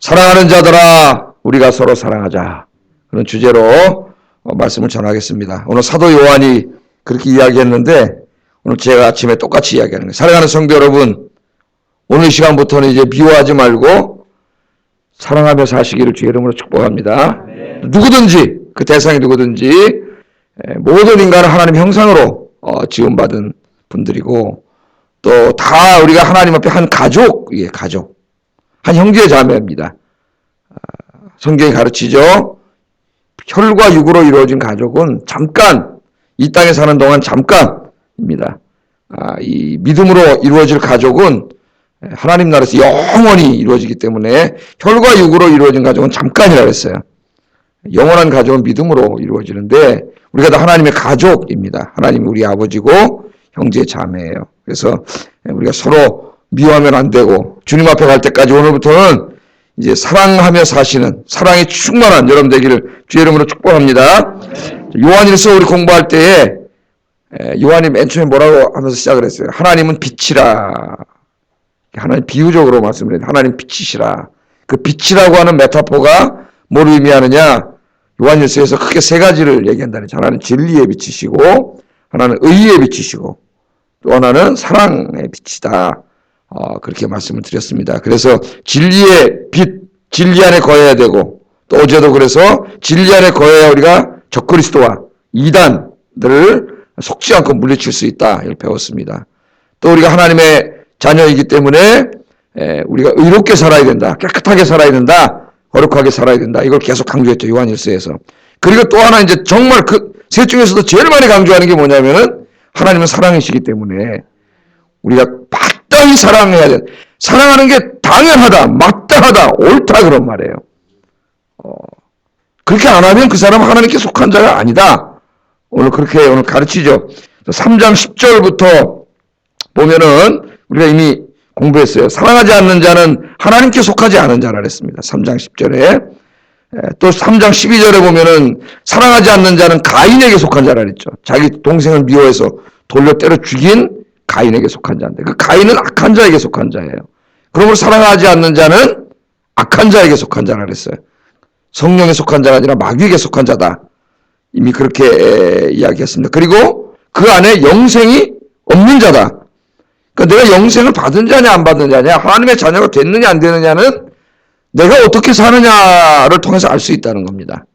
사랑하는 자들아 우리가 서로 사랑하자. 그런 주제로 말씀을 전하겠습니다. 오늘 사도 요한이 그렇게 이야기했는데 오늘 제가 아침에 똑같이 이야기하는 거예요. 사랑하는 성도 여러분, 오늘 이 시간부터는 이제 미워하지 말고 사랑하며 사시기를 주의 이름으로 축복합니다. 네. 누구든지 그 대상이 누구든지 모든 인간은 하나님 형상으로 지음받은 분들이고 또 다 우리가 하나님 앞에 한 가족이에요. 가족. 한 형제 자매입니다. 성경이 가르치죠. 혈과 육으로 이루어진 가족은 잠깐 이 땅에 사는 동안 잠깐입니다. 이 믿음으로 이루어질 가족은 하나님 나라에서 영원히 이루어지기 때문에 혈과 육으로 이루어진 가족은 잠깐이라고 했어요. 영원한 가족은 믿음으로 이루어지는데 우리가 다 하나님의 가족입니다. 하나님이 우리 아버지고 형제 자매예요. 그래서 우리가 서로 미워하면 안 되고 주님 앞에 갈 때까지 오늘부터는 이제 사랑하며 사시는 사랑이 충만한 여러분 되기를 주의 이름으로 축복합니다. 요한일서 우리 공부할 때에 요한이 맨 처음에 뭐라고 하면서 시작을 했어요. 하나님은 빛이라. 하나님 비유적으로 말씀을 해요. 하나님 빛이시라. 그 빛이라고 하는 메타포가 뭘 의미하느냐? 요한일서에서 크게 세 가지를 얘기한다는 거죠. 하나는 진리의 빛이시고 하나는 의의 빛이시고 또 하나는 사랑의 빛이다. 그렇게 말씀을 드렸습니다. 그래서 진리의 빛, 진리 안에 거해야 되고 또 어제도 그래서 진리 안에 거해야 우리가 적그리스도와 이단들을 속지 않고 물리칠 수 있다. 이걸 배웠습니다. 또 우리가 하나님의 자녀이기 때문에 우리가 의롭게 살아야 된다. 깨끗하게 살아야 된다. 거룩하게 살아야 된다. 이걸 계속 강조했죠. 요한일서에서. 그리고 또 하나 이제 정말 그 셋 중에서도 제일 많이 강조하는 게 뭐냐면은 하나님은 사랑이시기 때문에 우리가 마땅히 사랑해야 돼. 사랑하는 게 당연하다, 마땅하다, 옳다 그런 말이에요. 그렇게 안 하면 그 사람은 하나님께 속한 자가 아니다. 오늘 그렇게 오늘 가르치죠. 3장 10절부터 보면은 우리가 이미 공부했어요. 사랑하지 않는 자는 하나님께 속하지 않은 자라 그랬습니다. 3장 10절에. 또 3장 12절에 보면은 사랑하지 않는 자는 가인에게 속한 자라 그랬죠. 자기 동생을 미워해서 돌려 때려 죽인 가인에게 속한 자인데 그 가인은 악한 자에게 속한 자예요. 그러므로 사랑하지 않는 자는 악한 자에게 속한 자라 그랬어요. 성령에 속한 자가 아니라 마귀에게 속한 자다. 이미 그렇게 이야기했습니다. 그리고 그 안에 영생이 없는 자다. 그러니까 내가 영생을 받은 자냐 안 받은 자냐 하나님의 자녀가 됐느냐 안 되느냐는 내가 어떻게 사느냐를 통해서 알 수 있다는 겁니다.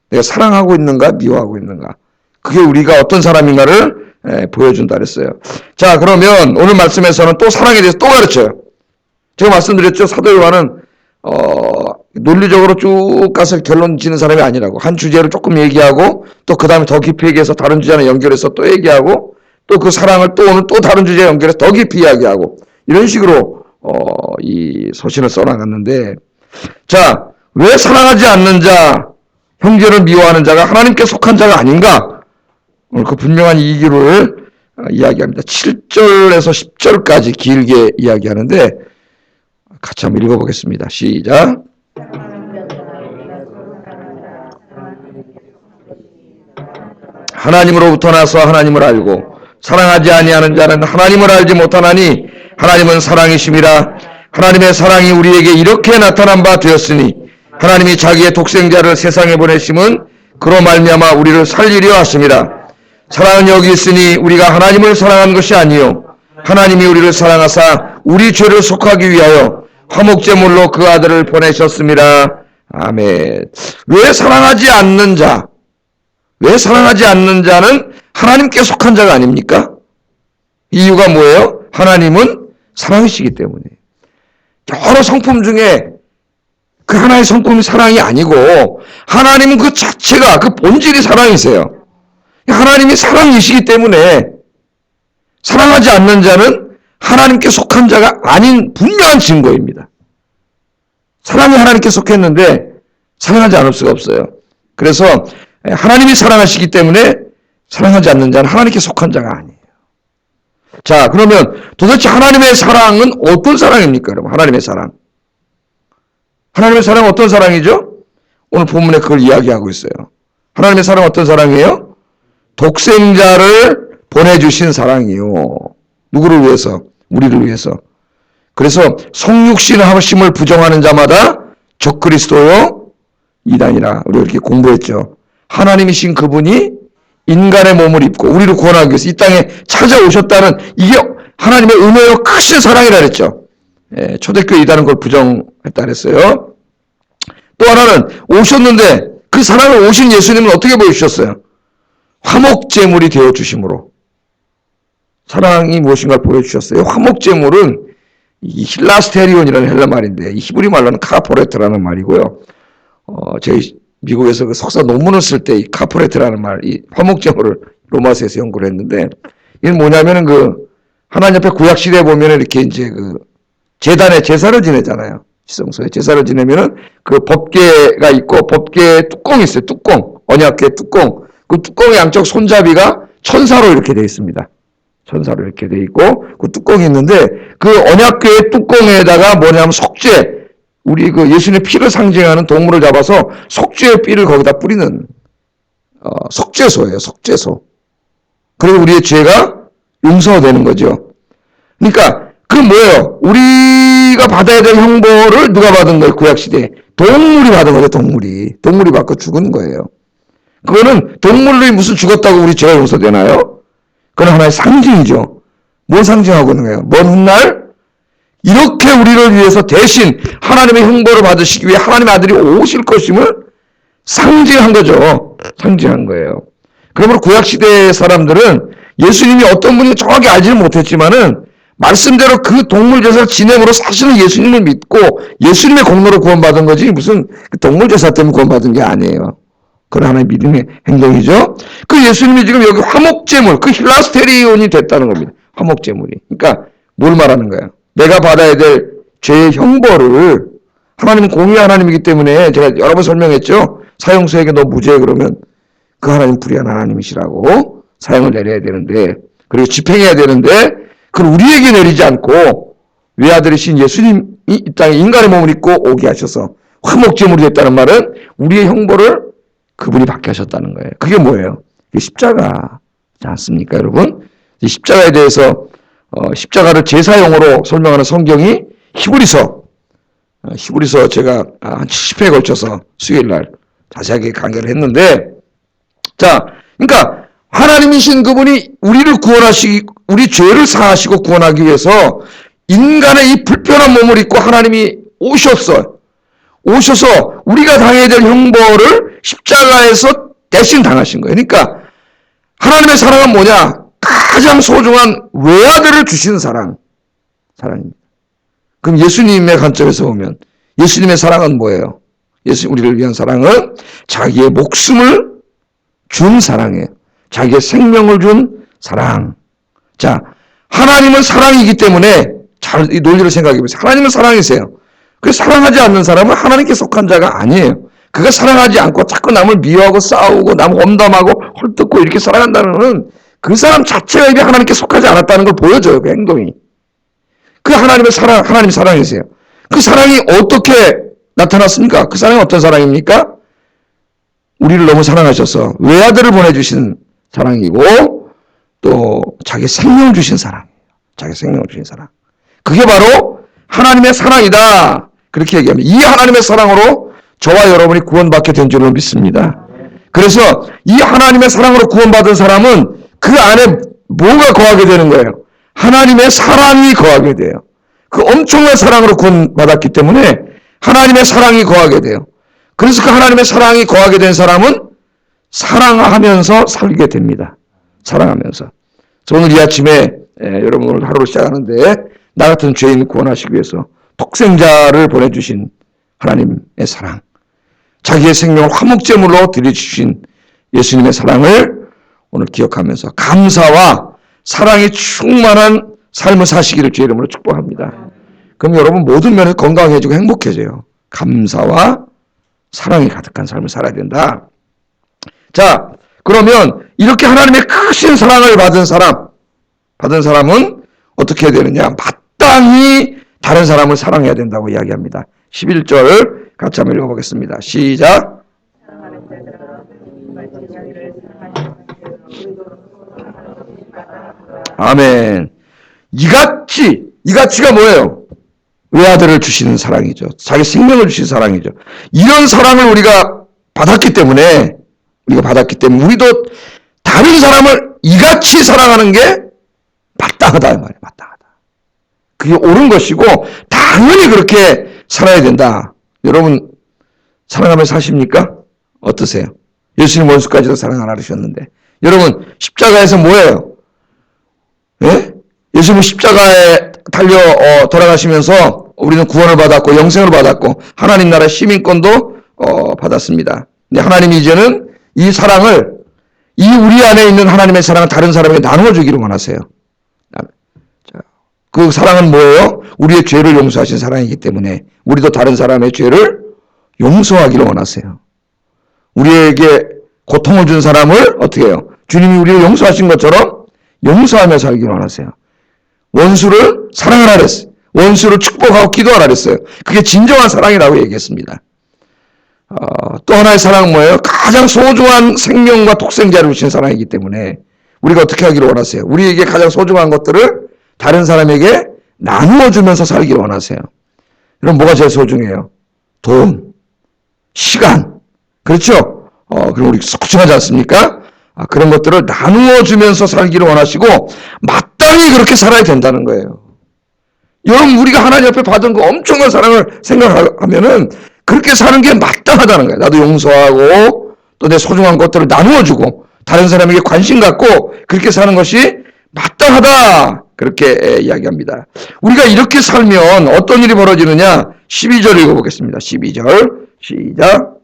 내가 사랑하고 있는가 미워하고 있는가. 그게 우리가 어떤 사람인가를 보여준다 그랬어요. 자, 그러면 오늘 말씀에서는 또 사랑에 대해서 또 가르쳐요. 제가 말씀드렸죠. 사도 요한은 논리적으로 쭉 가서 결론 지는 사람이 아니라고. 한 주제를 조금 얘기하고 또 그 다음에 더 깊이 얘기해서 다른 주제랑 연결해서 또 얘기하고 또 그 사랑을 또 오늘 또 다른 주제에 연결해서 더 깊이 이야기하고 이런 식으로 이 서신을 써나갔는데 자, 왜 사랑하지 않는 자, 형제를 미워하는 자가 하나님께 속한 자가 아닌가? 오늘 그 분명한 이유를 이야기합니다. 7절에서 10절까지 길게 이야기하는데 같이 한번 읽어보겠습니다. 시작. 하나님으로부터 나서 하나님을 알고 사랑하지 아니하는 자는 하나님을 알지 못하나니 하나님은 사랑이심이라. 하나님의 사랑이 우리에게 이렇게 나타난 바 되었으니 하나님이 자기의 독생자를 세상에 보내심은 그로 말미암아 우리를 살리려 하심이라. 사랑은 여기 있으니 우리가 하나님을 사랑한 것이 아니요 하나님이 우리를 사랑하사 우리 죄를 속하기 위하여 화목제물로 그 아들을 보내셨습니다. 아멘. 왜 사랑하지 않는 자? 왜 사랑하지 않는 자는 하나님께 속한 자가 아닙니까? 이유가 뭐예요? 하나님은 사랑이시기 때문에. 여러 성품 중에 그 하나의 성품이 사랑이 아니고 하나님은 그 자체가 그 본질이 사랑이세요. 하나님이 사랑이시기 때문에 사랑하지 않는 자는 하나님께 속한 자가 아닌 분명한 증거입니다. 사랑이 하나님께 속했는데 사랑하지 않을 수가 없어요. 그래서 하나님이 사랑하시기 때문에 사랑하지 않는 자는 하나님께 속한 자가 아니에요. 자, 그러면 도대체 하나님의 사랑은 어떤 사랑입니까? 여러분, 하나님의 사랑. 하나님의 사랑은 어떤 사랑이죠? 오늘 본문에 그걸 이야기하고 있어요. 하나님의 사랑은 어떤 사랑이에요? 독생자를 보내주신 사랑이요. 누구를 위해서? 우리를 위해서. 그래서 성육신 하심을 부정하는 자마다 적그리스도요 이단이라 우리가 이렇게 공부했죠. 하나님이신 그분이 인간의 몸을 입고 우리를 구원하기 위해서 이 땅에 찾아오셨다는 이게 하나님의 은혜요 크신 사랑이라 그랬죠. 초대교회 이단은 그걸 부정했다 그랬어요. 또 하나는 오셨는데 그 사랑을 오신 예수님은 어떻게 보여주셨어요? 화목제물이 되어주심으로 사랑이 무엇인가 보여주셨어요. 화목제물은 이 힐라스테리온이라는 헬라 말인데 이 히브리 말로는 카포레트라는 말이고요. 저희 미국에서 그 석사 논문을 쓸 때 이 카포레트라는 말, 이 화목제물을 로마서에서 연구를 했는데 이게 뭐냐면은 그 하나님 앞에 구약 시대에 보면은 이렇게 이제 그 제단에 제사를 지내잖아요. 지성소에 제사를 지내면은 그 법궤가 있고 법궤 뚜껑이 있어요. 뚜껑, 언약궤 뚜껑. 그 뚜껑의 양쪽 손잡이가 천사로 이렇게 되어 있습니다. 천사로 이렇게 되어 있고 그 뚜껑이 있는데 그 언약궤의 뚜껑에다가 뭐냐면 속죄, 우리 그 예수님의 피를 상징하는 동물을 잡아서 속죄의 삐를 거기다 뿌리는 속죄소예요. 속죄소. 그리고 우리의 죄가 용서되는 거죠. 그러니까 그 뭐예요? 우리가 받아야 될 형벌을 누가 받은 거예요? 구약시대에. 동물이 받은 거죠. 동물이 받고 죽은 거예요. 그거는 동물이 무슨 죽었다고 우리 죄가 용서되나요? 그건 하나의 상징이죠. 뭘 상징하고 있는 거예요? 먼 훗날 이렇게 우리를 위해서 대신 하나님의 형벌을 받으시기 위해 하나님의 아들이 오실 것임을 상징한 거죠. 상징한 거예요. 그러므로 구약시대 사람들은 예수님이 어떤 분인지 정확히 알지는 못했지만은 말씀대로 그 동물 제사를 지냄으로 사실은 예수님을 믿고 예수님의 공로로 구원받은 거지 무슨 동물 제사 때문에 구원받은 게 아니에요. 그건 하나의 믿음의 행동이죠. 그 예수님이 지금 여기 화목제물, 그 힐라스테리온이 됐다는 겁니다. 화목제물이. 그러니까 뭘 말하는 거예요? 내가 받아야 될 죄의 형벌을 하나님은 공의 하나님이기 때문에 제가 여러 번 설명했죠. 사형수에게 너 무죄 그러면 그 하나님 불의한 하나님이시라고 사형을 내려야 되는데 그리고 집행해야 되는데 그걸 우리에게 내리지 않고 외아들이신 예수님이 이 땅에 인간의 몸을 입고 오게 하셔서 화목제물이 됐다는 말은 우리의 형벌을 그분이 받게 하셨다는 거예요. 그게 뭐예요? 그게 십자가지 않습니까, 여러분? 이 십자가에 대해서 십자가를 제사용으로 설명하는 성경이 히브리서 제가 한 70회에 걸쳐서 수요일 날 자세하게 강의를 했는데, 자, 그러니까 하나님이신 그분이 우리를 구원하시고 우리 죄를 사하시고 구원하기 위해서 인간의 이 불편한 몸을 입고 하나님이 오셔서 우리가 당해야 될 형벌을 십자가에서 대신 당하신 거예요. 그러니까 하나님의 사랑은 뭐냐? 가장 소중한 외아들을 주시는 사랑입니다. 그럼 예수님의 관점에서 보면 예수님의 사랑은 뭐예요? 우리를 위한 사랑은 자기의 목숨을 준 사랑이에요. 자기의 생명을 준 사랑. 자, 하나님은 사랑이기 때문에 잘 이 논리를 생각해 보세요. 하나님은 사랑이세요. 그 사랑하지 않는 사람은 하나님께 속한 자가 아니에요. 그가 사랑하지 않고 자꾸 남을 미워하고 싸우고 남 엄담하고 헐뜯고 이렇게 살아간다는 것은 그 사람 자체가 이게 하나님께 속하지 않았다는 걸 보여줘요. 그 행동이. 그 하나님의 사랑, 하나님 사랑이세요. 그 사랑이 어떻게 나타났습니까? 그 사랑이 어떤 사랑입니까? 우리를 너무 사랑하셔서 외아들을 보내주신 사랑이고 또 자기 생명을 주신 사랑이에요. 자기 생명을 주신 사랑. 그게 바로 하나님의 사랑이다. 그렇게 얘기합니다. 이 하나님의 사랑으로 저와 여러분이 구원받게 된 줄로 믿습니다. 그래서 이 하나님의 사랑으로 구원받은 사람은 그 안에 뭐가 거하게 되는 거예요? 하나님의 사랑이 거하게 돼요. 그 엄청난 사랑으로 구원받았기 때문에 하나님의 사랑이 거하게 돼요. 그래서 그 하나님의 사랑이 거하게 된 사람은 사랑하면서 살게 됩니다. 사랑하면서. 오늘 이 아침에 여러분 오늘 하루를 시작하는데 나 같은 죄인 구원하시기 위해서 독생자를 보내주신 하나님의 사랑, 자기의 생명을 화목제물로 드려주신 예수님의 사랑을 오늘 기억하면서 감사와 사랑이 충만한 삶을 사시기를 주의 이름으로 축복합니다. 그럼 여러분 모든 면에서 건강해지고 행복해져요. 감사와 사랑이 가득한 삶을 살아야 된다. 자, 그러면 이렇게 하나님의 크신 사랑을 받은 사람은 어떻게 해야 되느냐? 마땅히 다른 사람을 사랑해야 된다고 이야기합니다. 11절 같이 한번 읽어보겠습니다. 시작. 아멘. 이같이가 뭐예요? 외아들을 주시는 사랑이죠. 자기 생명을 주신 사랑이죠. 이런 사랑을 우리가 받았기 때문에 우리도 다른 사람을 이같이 사랑하는 게 마땅하다 이 말이에요. 마땅하다. 그게 옳은 것이고 당연히 그렇게 살아야 된다. 여러분 사랑하며 사십니까? 어떠세요? 예수님 원수까지도 사랑하라 그러셨는데 여러분 십자가에서 뭐예요? 예? 예수님 십자가에 달려 돌아가시면서 우리는 구원을 받았고 영생을 받았고 하나님 나라 시민권도 받았습니다. 근데 하나님이 이제는 이 사랑을 우리 안에 있는 하나님의 사랑을 다른 사람에게 나누어 주기를 원하세요. 그 사랑은 뭐예요? 우리의 죄를 용서하신 사랑이기 때문에 우리도 다른 사람의 죄를 용서하기를 원하세요. 우리에게 고통을 준 사람을 어떻게 해요? 주님이 우리를 용서하신 것처럼 용서하며 살기를 원하세요. 원수를 사랑하라 그랬어요. 원수를 축복하고 기도하라 그랬어요. 그게 진정한 사랑이라고 얘기했습니다. 또 하나의 사랑은 뭐예요? 가장 소중한 생명과 독생자를 주신 사랑이기 때문에 우리가 어떻게 하기를 원하세요? 우리에게 가장 소중한 것들을 다른 사람에게 나누어 주면서 살기를 원하세요. 그럼 뭐가 제일 소중해요? 돈, 시간, 그렇죠? 그럼 우리 소중하지 않습니까? 그런 것들을 나누어 주면서 살기를 원하시고 마땅히 그렇게 살아야 된다는 거예요. 여러분 우리가 하나님 앞에 받은 그 엄청난 사랑을 생각하면은 그렇게 사는 게 마땅하다는 거예요. 나도 용서하고 또 내 소중한 것들을 나누어 주고 다른 사람에게 관심 갖고 그렇게 사는 것이 마땅하다. 그렇게 이야기합니다. 우리가 이렇게 살면 어떤 일이 벌어지느냐? 12절 읽어보겠습니다. 12절 시작.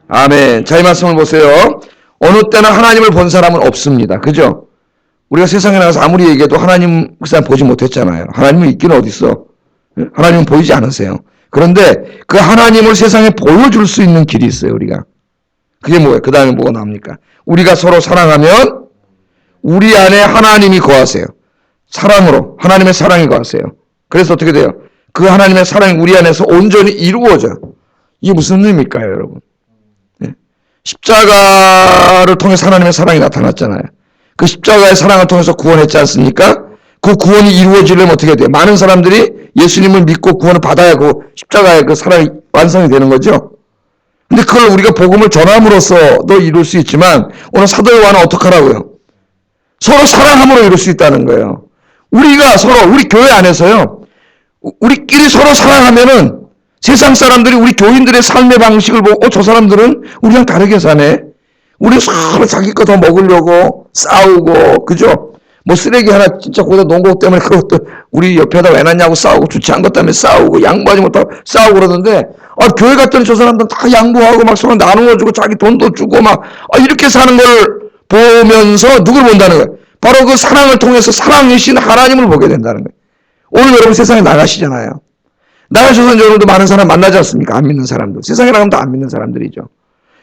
아멘. 자, 이 말씀을 보세요. 어느 때나 하나님을 본 사람은 없습니다. 그죠? 우리가 세상에 나가서 아무리 얘기해도 하나님 그 사람 보지 못했잖아요. 하나님은 있기는 어디 있어? 하나님은 보이지 않으세요. 그런데 그 하나님을 세상에 보여줄 수 있는 길이 있어요. 우리가. 그게 뭐예요? 그 다음에 뭐가 나옵니까? 우리가 서로 사랑하면 우리 안에 하나님이 거하세요. 사랑으로 하나님의 사랑이 거하세요. 그래서 어떻게 돼요? 그 하나님의 사랑이 우리 안에서 온전히 이루어져. 이게 무슨 의미일까요, 여러분? 네. 십자가를 통해서 하나님의 사랑이 나타났잖아요. 그 십자가의 사랑을 통해서 구원했지 않습니까? 그 구원이 이루어지려면 어떻게 돼요? 많은 사람들이 예수님을 믿고 구원을 받아야 그 십자가의 그 사랑이 완성이 되는 거죠. 근데 그걸 우리가 복음을 전함으로써도 이룰 수 있지만 오늘 사도 요한은 어떻게 하라고요? 서로 사랑함으로 이룰 수 있다는 거예요. 우리가 서로 우리 교회 안에서요. 우리끼리 서로 사랑하면은 세상 사람들이 우리 교인들의 삶의 방식을 보고 저 사람들은 우리랑 다르게 사네. 우리 서로 자기 거 더 먹으려고 싸우고 그죠? 뭐 쓰레기 하나 진짜 거기다 놓은 것 때문에 그것도 우리 옆에다 왜 놨냐고 싸우고 주차한 것 때문에 싸우고 양보하지 못하고 싸우고 그러던데 교회 갔더니 저 사람들은 다 양보하고 막 서로 나누어주고 자기 돈도 주고 막 이렇게 사는 걸 보면서 누굴 본다는 거예요? 바로 그 사랑을 통해서 사랑이신 하나님을 보게 된다는 거예요. 오늘 여러분 세상에 나가시잖아요. 나가셔서 여러분도 많은 사람 만나지 않습니까? 안 믿는 사람들. 세상에 나가면 다 안 믿는 사람들이죠.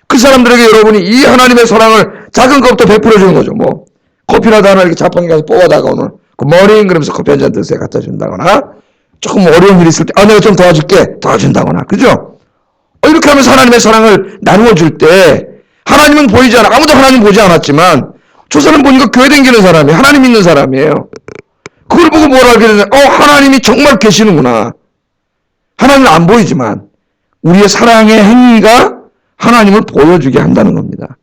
그 사람들에게 여러분이 이 하나님의 사랑을 작은 것부터 베풀어 주는 거죠. 뭐 커피라도 하나 이렇게 자판기 가서 뽑아다가 오늘 굿모닝 그러면서 커피 한 잔 드세요 갖다 준다거나 조금 어려운 일이 있을 때 내가 좀 도와줄게 도와준다거나 그죠? 이렇게 하면서 하나님의 사랑을 나누어 줄 때 하나님은 보이지 않아. 아무도 하나님 보지 않았지만 저 사람 보니까 교회 다니는 사람이 하나님 믿는 사람이에요. 그걸 보고 뭘 알게 되냐? 하나님이 정말 계시는구나. 하나님은 안 보이지만 우리의 사랑의 행위가 하나님을 보여주게 한다는 겁니다.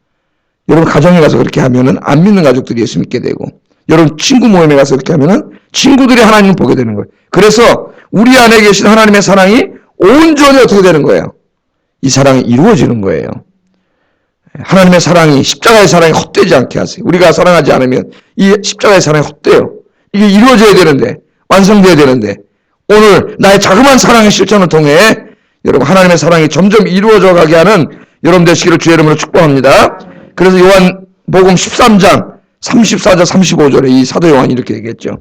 여러분 가정에 가서 그렇게 하면은 안 믿는 가족들이 예수 믿게 되고 여러분 친구 모임에 가서 그렇게 하면은 친구들이 하나님을 보게 되는 거예요. 그래서 우리 안에 계신 하나님의 사랑이 온전히 어떻게 되는 거예요? 이 사랑이 이루어지는 거예요. 하나님의 사랑이 십자가의 사랑이 헛되지 않게 하세요. 우리가 사랑하지 않으면 이 십자가의 사랑이 헛돼요. 이게 이루어져야 되는데 완성돼야 되는데 오늘 나의 자그마한 사랑의 실천을 통해 여러분 하나님의 사랑이 점점 이루어져 가게 하는 여러분 되시기를 주의 이름으로 축복합니다. 그래서 요한복음 13장 34절 35절에 이 사도 요한이 이렇게 얘기했죠.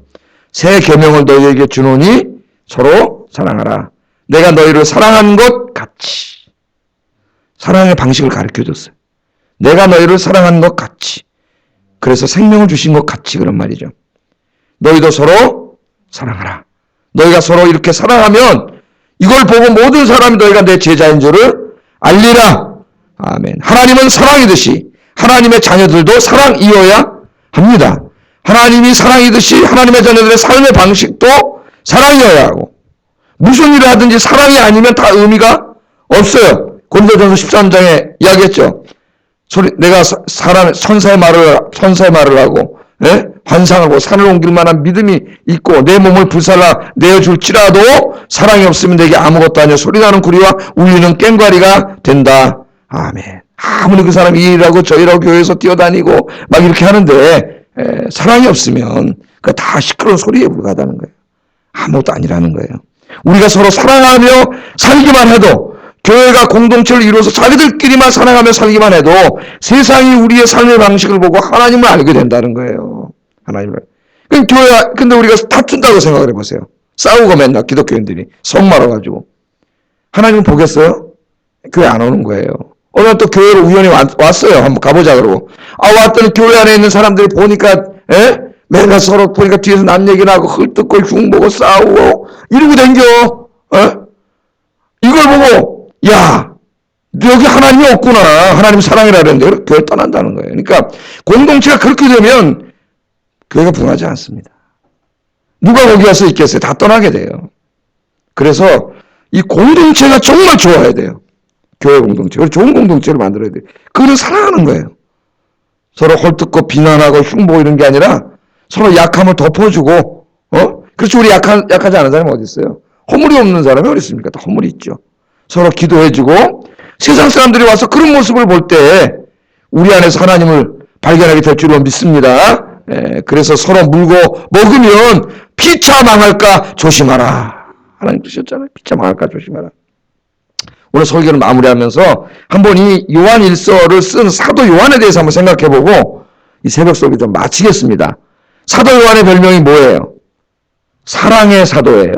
새 계명을 너희에게 주노니 서로 사랑하라. 내가 너희를 사랑한 것 같이. 사랑의 방식을 가르쳐줬어요. 내가 너희를 사랑한 것 같이. 그래서 생명을 주신 것 같이 그런 말이죠. 너희도 서로 사랑하라. 너희가 서로 이렇게 사랑하면 이걸 보고 모든 사람이 너희가 내 제자인 줄을 알리라. 아멘. 하나님은 사랑이듯이 하나님의 자녀들도 사랑이어야 합니다. 하나님이 사랑이듯이 하나님의 자녀들의 삶의 방식도 사랑이어야 하고, 무슨 일을 하든지 사랑이 아니면 다 의미가 없어요. 고린도전서 13장에 이야기했죠. 내가 천사의 말을 하고, 예? 환상하고 산을 옮길 만한 믿음이 있고 내 몸을 불살라 내어줄지라도 사랑이 없으면 내게 아무것도 아니요 소리나는 구리와 울리는 꽹과리가 된다. 아멘. 아무리 그 사람이 이 일하고 저 일하고 교회에서 뛰어다니고 막 이렇게 하는데 사랑이 없으면 그 다 시끄러운 소리에 불과하다는 거예요. 아무것도 아니라는 거예요. 우리가 서로 사랑하며 살기만 해도, 교회가 공동체를 이루어서 자기들끼리만 사랑하며 살기만 해도 세상이 우리의 삶의 방식을 보고 하나님을 알게 된다는 거예요. 하나님을. 근데 우리가 다툰다고 생각을 해보세요. 싸우고 맨날 기독교인들이 성 말아가지고. 하나님은 보겠어요? 교회 안 오는 거예요. 어느 날 또 교회로 우연히 왔어요. 한번 가보자 그러고. 왔더니 교회 안에 있는 사람들이 보니까, 맨날 서로 보니까 뒤에서 남 얘기나 하고 헐뜯고 흉보고 싸우고 이러고 댕겨. 이걸 보고, 야, 여기 하나님이 없구나. 하나님 사랑이라 그랬는데 교회 떠난다는 거예요. 그러니까 공동체가 그렇게 되면 교회가 붕하지 않습니다. 누가 거기 와서 있겠어요? 다 떠나게 돼요. 그래서 이 공동체가 정말 좋아야 돼요. 교회 공동체. 좋은 공동체를 만들어야 돼요. 그걸 사랑하는 거예요. 서로 헐뜯고 비난하고 흉보고 이런 게 아니라 서로 약함을 덮어주고, 그렇지, 우리 약하지 않은 사람이 어디 있어요? 허물이 없는 사람이 어디 있습니까? 다 허물이 있죠. 서로 기도해주고, 세상 사람들이 와서 그런 모습을 볼 때 우리 안에서 하나님을 발견하게 될 줄로 믿습니다. 그래서 서로 물고 먹으면 피차 망할까 조심하라. 하나님 주셨잖아요. 피차 망할까 조심하라. 오늘 설교를 마무리하면서 한번 이 요한 1서를 쓴 사도 요한에 대해서 한번 생각해보고 이 새벽 설교 좀 마치겠습니다. 사도 요한의 별명이 뭐예요? 사랑의 사도예요.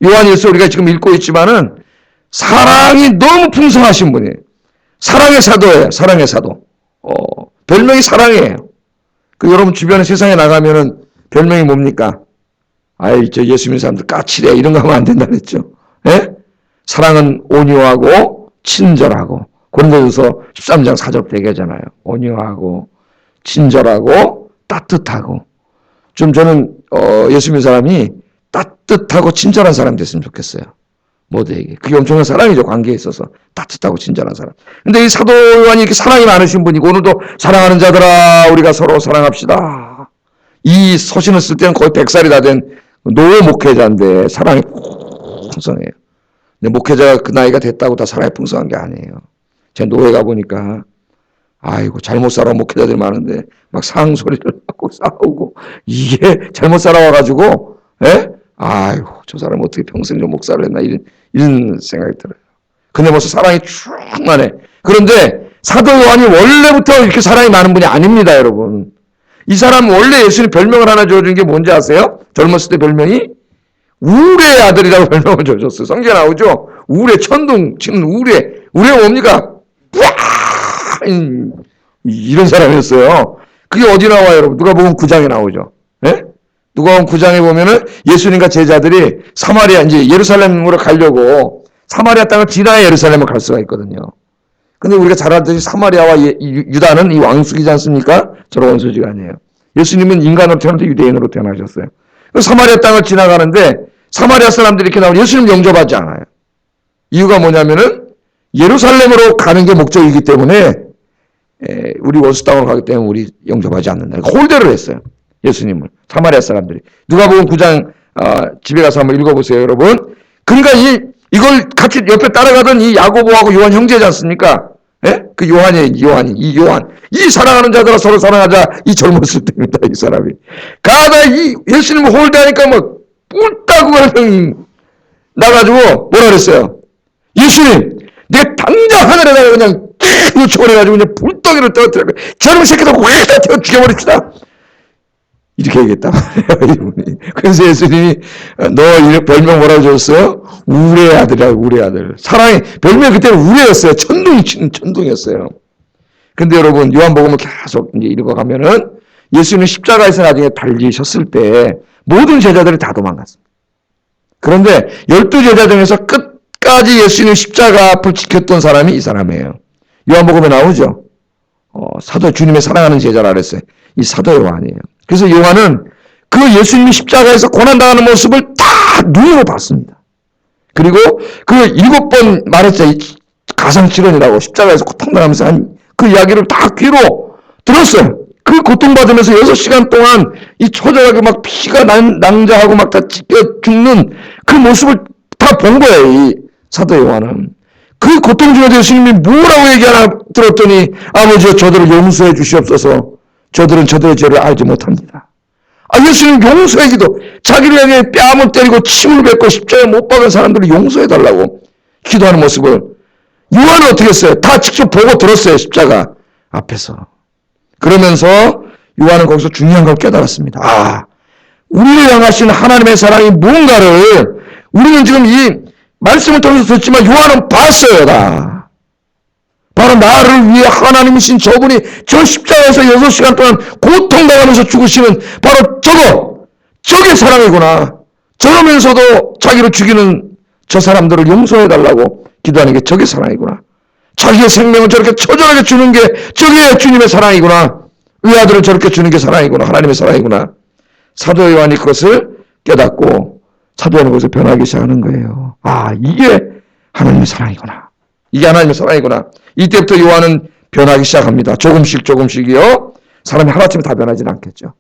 요한 1서 우리가 지금 읽고 있지만은 사랑이 너무 풍성하신 분이에요. 사랑의 사도예요. 사랑의 사도. 별명이 사랑이에요. 여러분 주변에 세상에 나가면은 별명이 뭡니까? 저 예수 믿는 사람들 까칠해. 이런 거 하면 안 된다 그랬죠. 예? 사랑은 온유하고 친절하고. 고린도전서 13장 4절 얘기하잖아요. 온유하고 친절하고 따뜻하고. 좀 저는 예수 믿는 사람이 따뜻하고 친절한 사람 됐으면 좋겠어요. 모두에게. 그게 엄청난 사랑이죠. 관계에 있어서. 따뜻하고 친절한 사람. 근데 이 사도 요한이 이렇게 사랑이 많으신 분이고, 오늘도 사랑하는 자들아 우리가 서로 사랑합시다. 이 서신을 쓸 때는 거의 100살이 다 된 노예 목회자인데 사랑이 풍성해요. 근데 목회자가 그 나이가 됐다고 다 사랑이 풍성한 게 아니에요. 제가 노예 가보니까 아이고 잘못 살아 목회자들 많은데 막 상소리를 하고 싸우고, 이게 잘못 살아와가지고 아이고 저 사람 어떻게 평생 좀 목사를 했나 이런 생각이 들어요. 근데 벌써 사랑이 충만해. 그런데 사도 요한이 원래부터 이렇게 사랑이 많은 분이 아닙니다, 여러분. 이 사람 원래 예수님 별명을 하나 줘준 게 뭔지 아세요? 젊었을 때 별명이 우레의 아들이라고 별명을 줘줬어요. 성경에 나오죠? 우레, 천둥 치는 우레. 우레가 뭡니까? 이런 사람이었어요. 그게 어디 나와요, 여러분? 누가복음 9장에 나오죠. 누가복음 9장에 보면은 예수님과 제자들이 사마리아, 이제 예루살렘으로 가려고 사마리아 땅을 지나야 예루살렘을 갈 수가 있거든요. 근데 우리가 잘 알듯이 사마리아와 유다는 이 왕숙이지 않습니까? 서로 원수지가 아니에요. 예수님은 인간으로 태어났는데 유대인으로 태어나셨어요. 사마리아 땅을 지나가는데 사마리아 사람들이 이렇게 나오면 예수님 영접하지 않아요. 이유가 뭐냐면은 예루살렘으로 가는 게 목적이기 때문에 우리 원수 땅으로 가기 때문에 우리 영접하지 않는다. 홀대를 했어요. 예수님을. 사마리아 사람들이. 누가복음 9장 집에 가서 한번 읽어보세요, 여러분. 그러니까 이걸 같이 옆에 따라가던 이 야고보하고 요한 형제지 않습니까? 그 요한. 이 사랑하는 자들아 서로 사랑하자. 이 젊었을 때입니다, 이 사람이. 가다 이 예수님을 홀대하니까 뭐 뿔따고 나가지고 뭐라 그랬어요? 예수님, 내가 당장 하늘에다가 그냥 요청을 해가지고 그냥 불덩이를 떨어뜨려. 저놈의 새끼들 확 다 태워 죽여버립시다. 이렇게 얘기했단 말이에요, 이분이. 그래서 예수님이 너 별명 뭐라고 줬어요? 우레의 아들이라고, 우레의 아들. 사랑의 별명이 그때는 우레였어요. 천둥이었어요. 근데 여러분, 요한복음을 계속 이제 읽어가면은 예수님은 십자가에서 나중에 달리셨을 때 모든 제자들이 다 도망갔습니다. 그런데 12제자 중에서 끝까지 예수님 십자가 앞을 지켰던 사람이 이 사람이에요. 요한복음에 나오죠. 사도 주님의 사랑하는 제자라 그랬어요. 이 사도 요한이에요. 그래서 요한은 그 예수님이 십자가에서 고난당하는 모습을 다 눈으로 봤습니다. 그리고 그 7번 말했죠. 가상칠언이라고 십자가에서 고통당하면서 한 그 이야기를 다 귀로 들었어요. 그 고통받으면서 6시간 동안 이 초절하게 막 피가 낭자하고 막 다 찢겨 죽는 그 모습을 다 본 거예요. 이 사도 요한은. 그 고통 중에도 예수님이 뭐라고 얘기하나 들었더니 아버지여 저들을 용서해 주시옵소서. 저들은 저들의 죄를 알지 못합니다. 예수님 용서해 기도. 자기를 향해 뺨을 때리고 침을 뱉고 십자가에 못 박은 사람들을 용서해 달라고 기도하는 모습을 요한은 어떻게 했어요? 다 직접 보고 들었어요. 십자가 앞에서. 그러면서 요한은 거기서 중요한 걸 깨달았습니다. 우리를 향하신 하나님의 사랑이 무언가를 우리는 지금 이 말씀을 통해서 듣지만 요한은 봤어요. 다. 바로 나를 위해 하나님이신 저분이 저 십자가에서 6시간 동안 고통당하면서 죽으시는 바로 저게 사랑이구나. 저러면서도 자기를 죽이는 저 사람들을 용서해달라고 기도하는 게 저게 사랑이구나. 자기의 생명을 저렇게 처절하게 주는 게 저게 주님의 사랑이구나. 의아들을 저렇게 주는 게 사랑이구나. 하나님의 사랑이구나. 사도 요한이 그것을 깨닫고 사도 요한이 그것을 변하기 시작하는 거예요. 이게 하나님의 사랑이구나. 이게 하나님의 사랑이구나. 이때부터 요한은 변하기 시작합니다. 조금씩이요. 사람이 하루아침에 다 변하지는 않겠죠.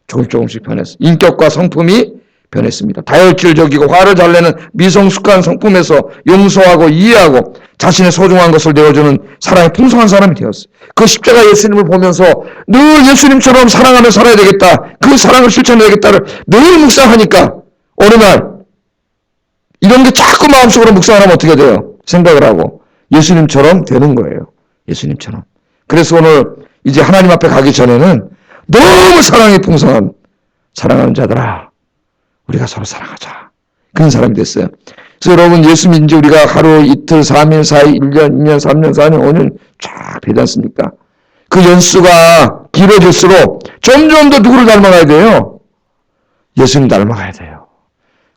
조금씩 변했어요. 인격과 성품이 변했습니다. 다혈질적이고 화를 잘 내는 미성숙한 성품에서 용서하고 이해하고 자신의 소중한 것을 내어주는 사랑이 풍성한 사람이 되었어요. 그 십자가 예수님을 보면서 늘 예수님처럼 사랑하며 살아야 되겠다. 그 사랑을 실천해야겠다를 늘 묵상하니까 어느 날 이런 게 자꾸 마음속으로 묵상을 하면 어떻게 돼요? 생각을 하고 예수님처럼 되는 거예요. 예수님처럼. 그래서 오늘 이제 하나님 앞에 가기 전에는 너무 사랑이 풍성한 사랑하는 자들아 우리가 서로 사랑하자. 그런 사람이 됐어요. 그래서 여러분 예수 믿은 지 우리가 하루 이틀 3일 4일 1년 2년 3년 4년 5년 쫙 되지 않습니까? 그 연수가 길어질수록 점점 더 누구를 닮아가야 돼요? 예수님 닮아가야 돼요.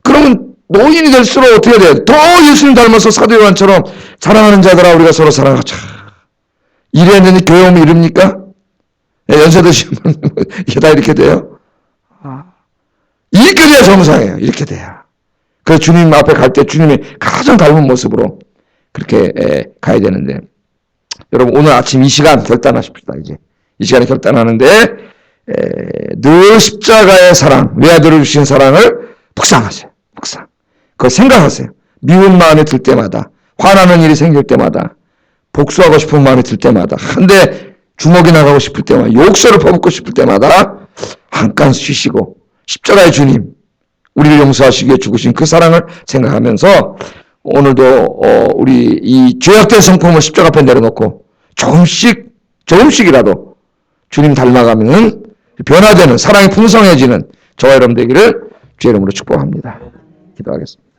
그러면 노인이 될수록 어떻게 돼요? 더 예수님 닮아서 사도 요한처럼 사랑하는 자들아 우리가 서로 사랑하자. 이랬느니 교회 오면 이릅니까? 연세 드시면 이게 다 이렇게 돼요? 이렇게 돼야 정상이에요. 이렇게 돼야. 그래서 주님 앞에 갈 때 주님이 가장 닮은 모습으로 그렇게 가야 되는데 여러분 오늘 아침 이 시간 결단하십시다. 이제 이 시간에 결단하는데 늘 십자가의 사랑, 내 아들을 주신 사랑을 묵상하세요. 묵상. 그걸 생각하세요. 미운 마음이 들 때마다 화나는 일이 생길 때마다 복수하고 싶은 마음이 들 때마다 한 대 주먹이 나가고 싶을 때마다 욕설을 퍼붓고 싶을 때마다 한칸 쉬시고 십자가의 주님 우리를 용서하시기 위해 죽으신 그 사랑을 생각하면서 오늘도 우리 이 죄악된 성품을 십자가 앞에 내려놓고 조금씩이라도 주님 닮아가면 변화되는 사랑이 풍성해지는 저와 여러분 되기를 주의 이름으로 축복합니다. 기도하겠습니다.